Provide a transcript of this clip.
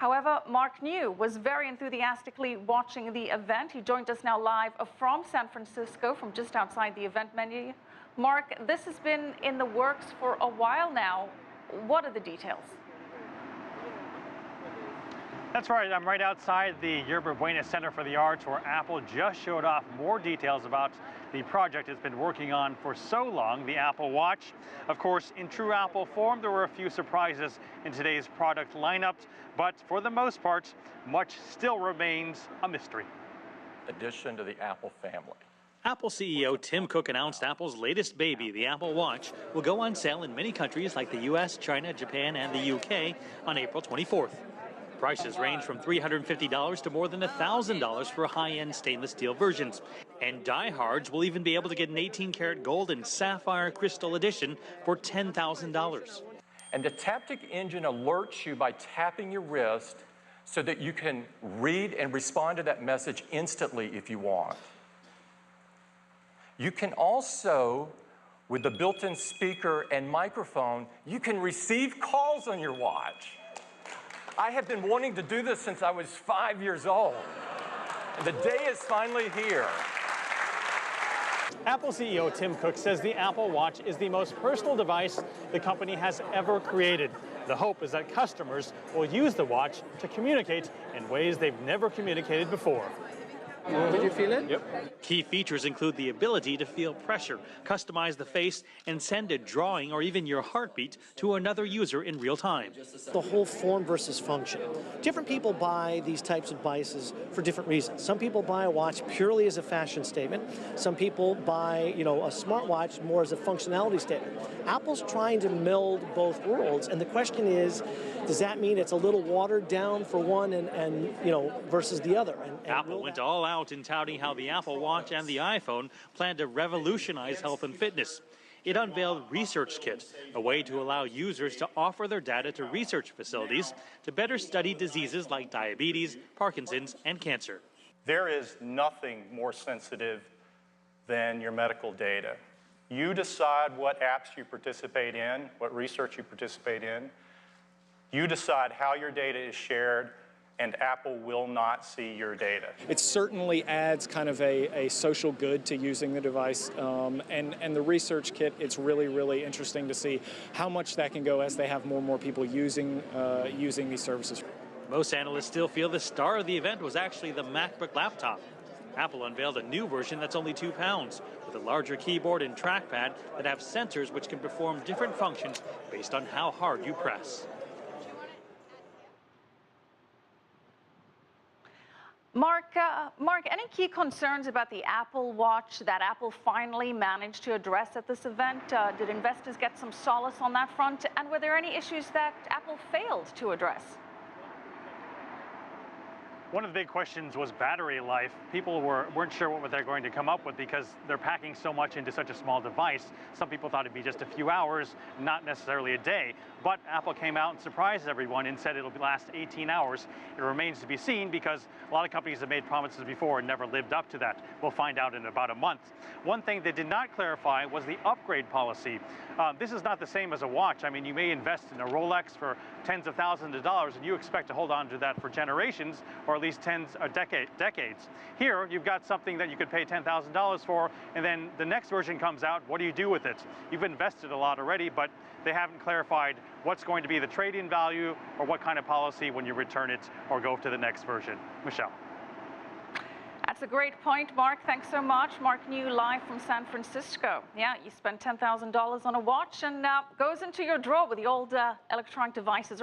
However, Mark New was very enthusiastically watching the event. He joined us now live from San Francisco, from just outside the event venue. Mark, this has been in the works for a while now. What are the details? That's right. I'm right outside the Yerba Buena Center for the Arts, where Apple just showed off more details about the project it's been working on for so long, the Apple Watch. Of course, in true Apple form, there were a few surprises in today's product lineup, but for the most part, much still remains a mystery. Addition to the Apple family. Apple CEO Tim Cook announced Apple's latest baby, the Apple Watch, will go on sale in many countries like the US, China, Japan, and the UK on April 24th. Prices range from $350 to more than $1,000 for high-end stainless steel versions. And diehards will even be able to get an 18-karat gold and sapphire crystal edition for $10,000. And the Taptic engine alerts you by tapping your wrist so that you can read and respond to that message instantly if you want. You can also, with the built-in speaker and microphone, you can receive calls on your watch. I have been wanting to do this since I was 5 years old. And the day is finally here. Apple CEO Tim Cook says the Apple Watch is the most personal device the company has ever created. The hope is that customers will use the watch to communicate in ways they've never communicated before. Did you feel it? Yep. Key features include the ability to feel pressure, customize the face, and send a drawing or even your heartbeat to another user in real time. The whole form versus function. Different people buy these types of devices for different reasons. Some people buy a watch purely as a fashion statement. Some people buy, a smartwatch more as a functionality statement. Apple's trying to meld both worlds, and the question is, does that mean it's a little watered down for one and versus the other? And Apple went all out in touting how the Apple Watch and the iPhone plan to revolutionize health and fitness. It unveiled Research Kit, a way to allow users to offer their data to research facilities to better study diseases like diabetes, Parkinson's, and cancer. There is nothing more sensitive than your medical data. You decide what apps you participate in, what research you participate in. You decide how your data is shared, and Apple will not see your data. It certainly adds kind of a social good to using the device, and the Research Kit, it's really, really interesting to see how much that can go as they have more and more people using these services. Most analysts still feel the star of the event was actually the MacBook laptop. Apple unveiled a new version that's only £2, with a larger keyboard and trackpad that have sensors which can perform different functions based on how hard you press. Mark, any key concerns about the Apple Watch that Apple finally managed to address at this event? Did investors get some solace on that front? And were there any issues that Apple failed to address? One of the big questions was battery life. People weren't sure what they're going to come up with because they're packing so much into such a small device. Some people thought it'd be just a few hours, not necessarily a day. But Apple came out and surprised everyone and said it'll last 18 hours. It remains to be seen because a lot of companies have made promises before and never lived up to that. We'll find out in about a month. One thing they did not clarify was the upgrade policy. This is not the same as a watch. I mean, you may invest in a Rolex for tens of thousands of dollars and you expect to hold on to that for generations, or at least decades. Here, you've got something that you could pay $10,000 for, and then the next version comes out. What do you do with it? You've invested a lot already, but they haven't clarified what's going to be the trade-in value or what kind of policy when you return it or go to the next version. Michelle. That's a great point, Mark. Thanks so much. Mark New, live from San Francisco. Yeah, you spend $10,000 on a watch and goes into your drawer with the old electronic devices.